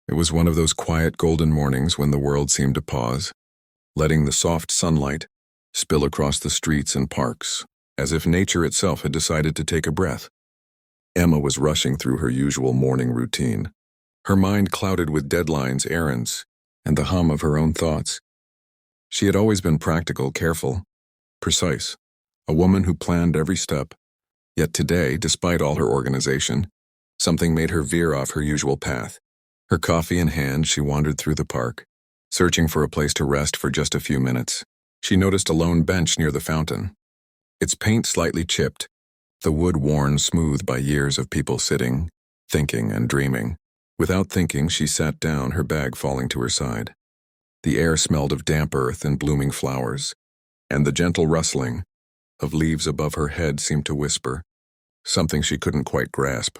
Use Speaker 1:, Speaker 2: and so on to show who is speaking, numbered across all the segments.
Speaker 1: It was one of those quiet golden mornings when the world seemed to pause, letting the soft sunlight spill across the streets and parks, as if nature itself had decided to take a breath. Emma was rushing through her usual morning routine, her mind clouded with deadlines, errands, and the hum of her own thoughts. She had always been practical, careful, precise, a woman who planned every step. Yet today, despite all her organization, something made her veer off her usual path. Her coffee in hand, she wandered through the park, searching for a place to rest for just a few minutes. She noticed a lone bench near the fountain, its paint slightly chipped, the wood worn smooth by years of people sitting, thinking and dreaming. Without thinking, she sat down, her bag falling to her side. The air smelled of damp earth and blooming flowers, and the gentle rustling of leaves above her head seemed to whisper something she couldn't quite grasp.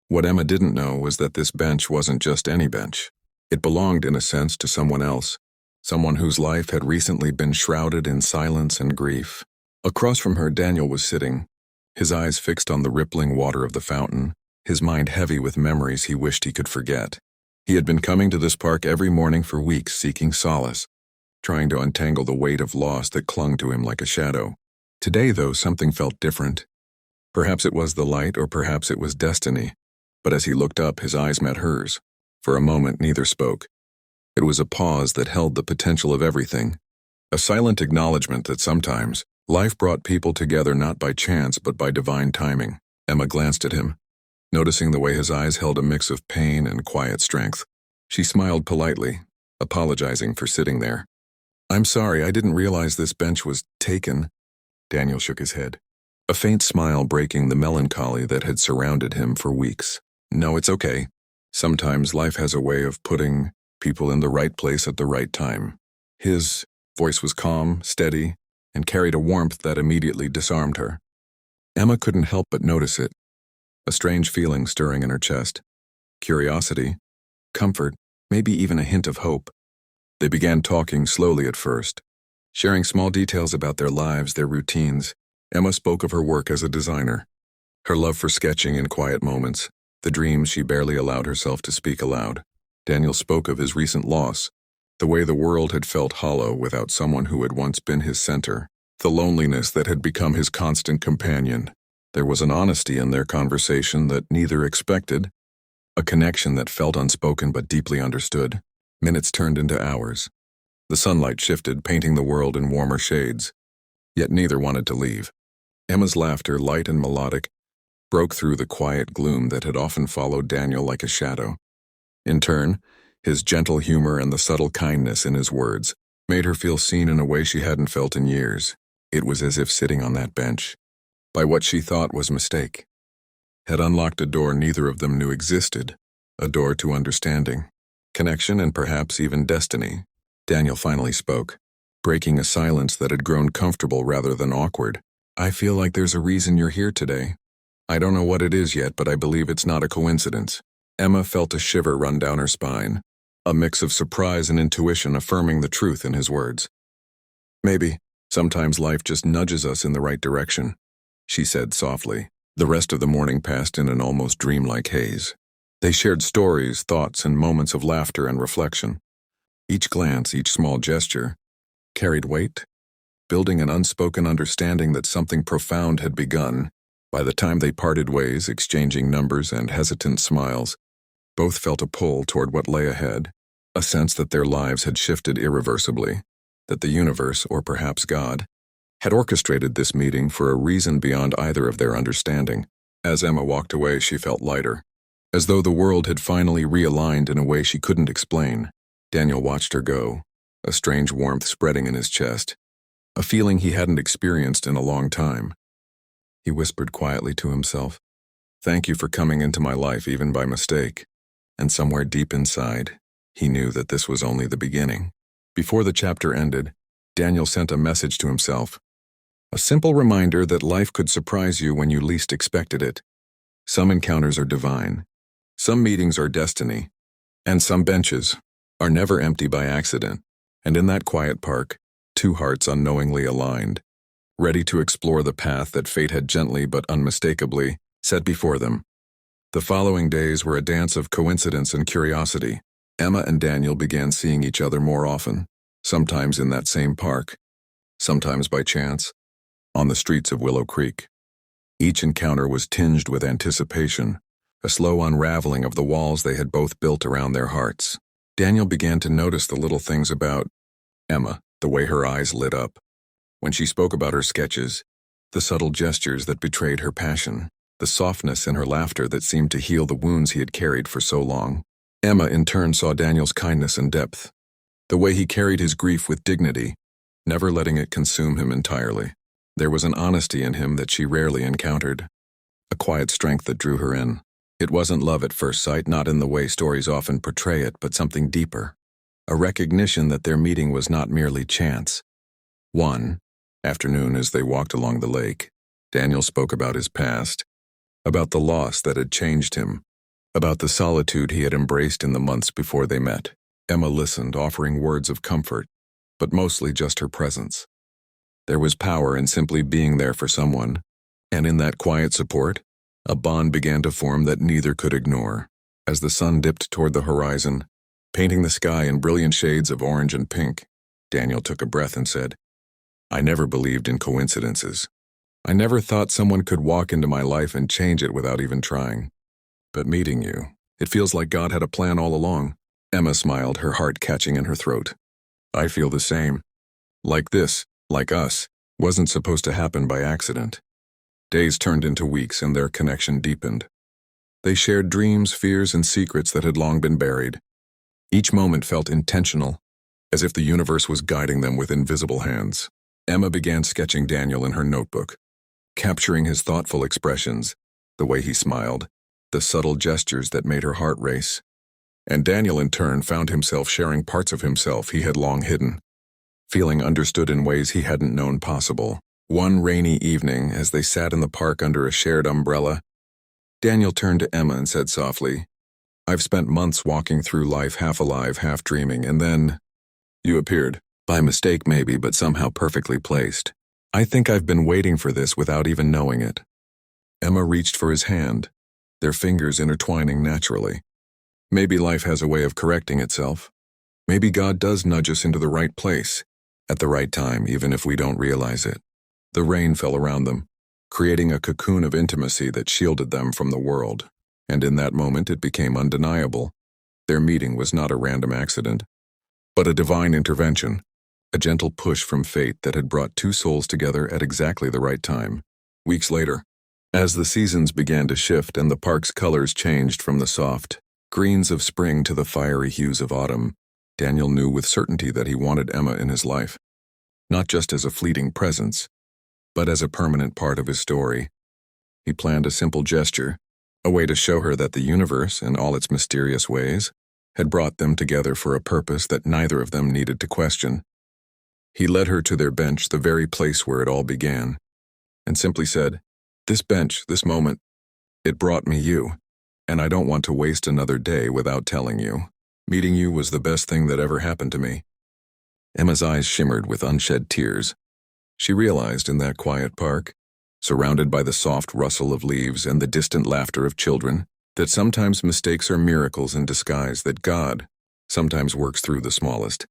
Speaker 1: What Emma didn't know was that this bench wasn't just any bench. It belonged, in a sense, to someone else, someone whose life had recently been shrouded in silence and grief. Across from her, Daniel was sitting, his eyes fixed on the rippling water of the fountain, his mind heavy with memories he wished he could forget. He had been coming to this park every morning for weeks, seeking solace, trying to untangle the weight of loss that clung to him like a shadow. Today, though, something felt different. Perhaps it was the light, or perhaps it was destiny. But as he looked up, his eyes met hers. For a moment, neither spoke. It was a pause that held the potential of everything, a silent acknowledgement that sometimes life brought people together not by chance but by divine timing. Emma glanced at him, noticing the way his eyes held a mix of pain and quiet strength. She smiled politely, apologizing for sitting there. "I'm sorry, I didn't realize this bench was taken." Daniel shook his head, a faint smile breaking the melancholy that had surrounded him for weeks. "No, it's okay. Sometimes life has a way of putting people in the right place at the right time." His voice was calm, steady, and carried a warmth that immediately disarmed her. Emma couldn't help but notice it, a strange feeling stirring in her chest. Curiosity, comfort, maybe even a hint of hope. They began talking slowly at first, sharing small details about their lives, their routines. Emma spoke of her work as a designer, her love for sketching in quiet moments, the dreams she barely allowed herself to speak aloud. Daniel spoke of his recent loss, the way the world had felt hollow without someone who had once been his center, the loneliness that had become his constant companion. There was an honesty in their conversation that neither expected, a connection that felt unspoken but deeply understood. Minutes turned into hours. The sunlight shifted, painting the world in warmer shades. Yet neither wanted to leave. Emma's laughter, light and melodic, broke through the quiet gloom that had often followed Daniel like a shadow. In turn, his gentle humor and the subtle kindness in his words made her feel seen in a way she hadn't felt in years. It was as if sitting on that bench, by what she thought was mistake, had unlocked a door neither of them knew existed, a door to understanding, connection, and perhaps even destiny. Daniel finally spoke, breaking a silence that had grown comfortable rather than awkward. "I feel like there's a reason you're here today. I don't know what it is yet, but I believe it's not a coincidence." Emma felt a shiver run down her spine, a mix of surprise and intuition affirming the truth in his words. "Maybe, sometimes life just nudges us in the right direction," she said softly. The rest of the morning passed in an almost dreamlike haze. They shared stories, thoughts, and moments of laughter and reflection. Each glance, each small gesture, carried weight, building an unspoken understanding that something profound had begun. By the time they parted ways, exchanging numbers and hesitant smiles, both felt a pull toward what lay ahead, a sense that their lives had shifted irreversibly, that the universe, or perhaps God, had orchestrated this meeting for a reason beyond either of their understanding. As Emma walked away, she felt lighter, as though the world had finally realigned in a way she couldn't explain. Daniel watched her go, a strange warmth spreading in his chest, a feeling he hadn't experienced in a long time. He whispered quietly to himself, "Thank you for coming into my life even by mistake." And somewhere deep inside, he knew that this was only the beginning. Before the chapter ended, Daniel sent a message to himself, a simple reminder that life could surprise you when you least expected it. Some encounters are divine, some meetings are destiny, and some benches are never empty by accident. And in that quiet park, two hearts unknowingly aligned, ready to explore the path that fate had gently but unmistakably set before them. The following days were a dance of coincidence and curiosity, Emma and Daniel began seeing each other more often, sometimes in that same park, sometimes by chance, on the streets of Willow Creek. Each encounter was tinged with anticipation, a slow unraveling of the walls they had both built around their hearts. Daniel began to notice the little things about Emma, the way her eyes lit up when she spoke about her sketches, the subtle gestures that betrayed her passion, the softness in her laughter that seemed to heal the wounds he had carried for so long. Emma in turn saw Daniel's kindness and depth, the way he carried his grief with dignity, never letting it consume him entirely. There was an honesty in him that she rarely encountered, a quiet strength that drew her in. It wasn't love at first sight, not in the way stories often portray it, but something deeper, a recognition that their meeting was not merely chance. One afternoon, as they walked along the lake, Daniel spoke about his past, about the loss that had changed him, about the solitude he had embraced in the months before they met. Emma listened, offering words of comfort, but mostly just her presence. There was power in simply being there for someone, and in that quiet support, a bond began to form that neither could ignore. As the sun dipped toward the horizon, painting the sky in brilliant shades of orange and pink, Daniel took a breath and said, "I never believed in coincidences. I never thought someone could walk into my life and change it without even trying. But meeting you, it feels like God had a plan all along." Emma smiled, her heart catching in her throat. "I feel the same. Like this, like us, wasn't supposed to happen by accident." Days turned into weeks and their connection deepened. They shared dreams, fears, and secrets that had long been buried. Each moment felt intentional, as if the universe was guiding them with invisible hands. Emma began sketching Daniel in her notebook, capturing his thoughtful expressions, the way he smiled, the subtle gestures that made her heart race. And Daniel in turn found himself sharing parts of himself he had long hidden, feeling understood in ways he hadn't known possible. One rainy evening, as they sat in the park under a shared umbrella, Daniel turned to Emma and said softly, "I've spent months walking through life half alive, half dreaming, and then you appeared. By mistake maybe, but somehow perfectly placed. I think I've been waiting for this without even knowing it." Emma reached for his hand, their fingers intertwining naturally. Maybe life has a way of correcting itself. Maybe God does nudge us into the right place, at the right time, even if we don't realize it. The rain fell around them, creating a cocoon of intimacy that shielded them from the world. And in that moment it became undeniable. Their meeting was not a random accident, but a divine intervention, a gentle push from fate that had brought two souls together at exactly the right time. Weeks later, as the seasons began to shift and the park's colors changed from the soft greens of spring to the fiery hues of autumn, Daniel knew with certainty that he wanted Emma in his life, not just as a fleeting presence, but as a permanent part of his story. He planned a simple gesture, a way to show her that the universe, in all its mysterious ways, had brought them together for a purpose that neither of them needed to question. He led her to their bench, the very place where it all began, and simply said, "This bench, this moment, it brought me you, and I don't want to waste another day without telling you. Meeting you was the best thing that ever happened to me." Emma's eyes shimmered with unshed tears. She realized in that quiet park, surrounded by the soft rustle of leaves and the distant laughter of children, that sometimes mistakes are miracles in disguise, that God sometimes works through the smallest,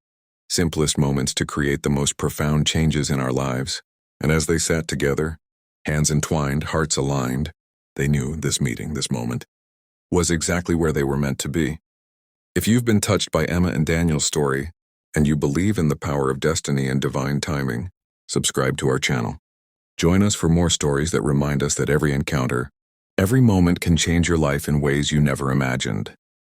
Speaker 1: simplest moments to create the most profound changes in our lives. And as they sat together, hands entwined, hearts aligned, they knew this meeting, this moment, was exactly where they were meant to be. If you've been touched by Emma and Daniel's story, and you believe in the power of destiny and divine timing, subscribe to our channel. Join us for more stories that remind us that every encounter, every moment can change your life in ways you never imagined.